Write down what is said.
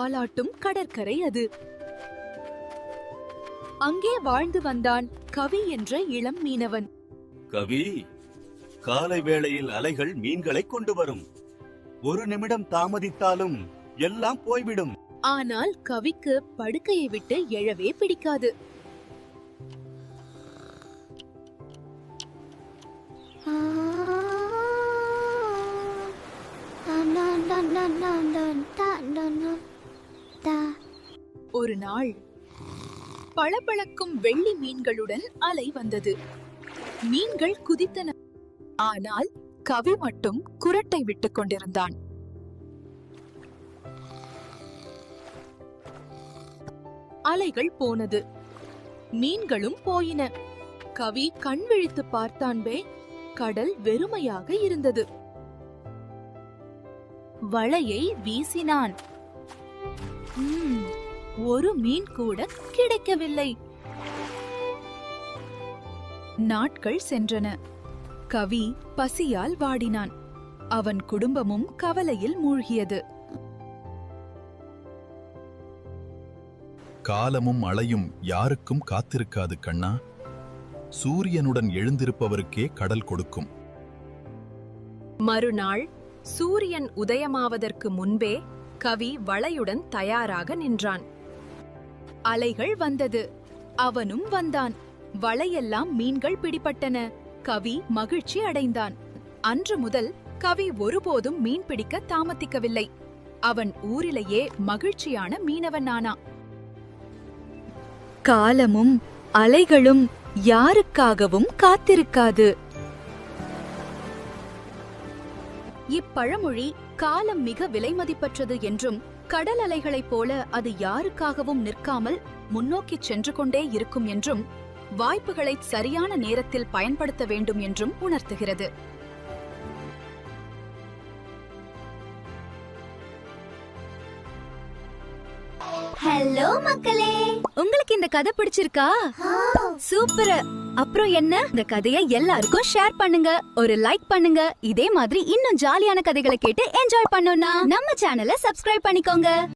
தாலாட்டும் கடற்கரை அது. அங்கே வாழ்ந்து வந்தான் கவி என்ற இளம் மீனவன். கவி, காலை வேளையில் அலைகள் மீன்களை கொண்டு வரும். ஒரு நிமிடம் தாமதித்தாலும் எல்லாம் போய்விடும். ஆனால் கவிக்கு படுக்கையை விட்டு எழவே பிடிக்காது. ஒரு நாள் பளபளக்கும் வெள்ளி மீன்களுடன் அலை வந்தது. மீன்கள் குதித்தன. ஆனால் கவி மட்டும் குரட்டை விட்டுக் கொண்டிருந்தான். அலைகள் போனது, மீன்களும் போயின. கவி கண் விழித்து பார்த்தான்பே, கடல் வெறுமையாக இருந்தது. வலையை வீசினான். ஒரு மீன் கூட கிடைக்கவில்லை. நாட்கள் சென்றன. கவி பசியால் வாடினான். அவன் குடும்பமும் கவலையில் மூழ்கியது. காலமும் அலையும் யாருக்கும் காத்திருக்காது கண்ணா. சூரியனுடன் எழுந்திருப்பவருக்கே கடல் கொடுக்கும். மறுநாள் சூரியன் உதயமாவதற்கு முன்பே கவி வலையுடன் தயாராக நின்றான். அலைகள் வந்தது, அவனும் வந்தான். வலையெல்லாம் மீன்கள் பிடிபட்டன. கவி மகிழ்ச்சி அடைந்தான். அன்று முதல் கவி ஒருபோதும் மீன் பிடிக்க தாமதிக்கவில்லை. அவன் ஊரிலேயே மகிழ்ச்சியான மீனவனானான். காலமும் அலைகளும் யாருக்காகவும் காத்திருக்காது. இப்பழமொழி காலம் மிக விலைமதிப்பற்றது என்றும், கடல் அலைகளைப் போல அது யாருக்காகவும் நிற்காமல் முன்னோக்கிச் சென்று கொண்டே இருக்கும் என்றும், வாய்ப்புகளை சரியான நேரத்தில் பயன்படுத்த வேண்டும் என்றும் உணர்த்துகிறது. ஹலோ மக்களே, உங்களுக்கு இந்த கதை பிடிச்சிருக்கா? சூப்பர். அப்புறம் என்ன, இந்த கதையை எல்லாருக்கும் ஷேர் பண்ணுங்க, ஒரு லைக் பண்ணுங்க. இதே மாதிரி இன்னும் ஜாலியான கதைகளை கேட்டு என்ஜாய் பண்ணனும்னா நம்ம சேனலை சப்ஸ்கிரைப் பண்ணிக்கோங்க.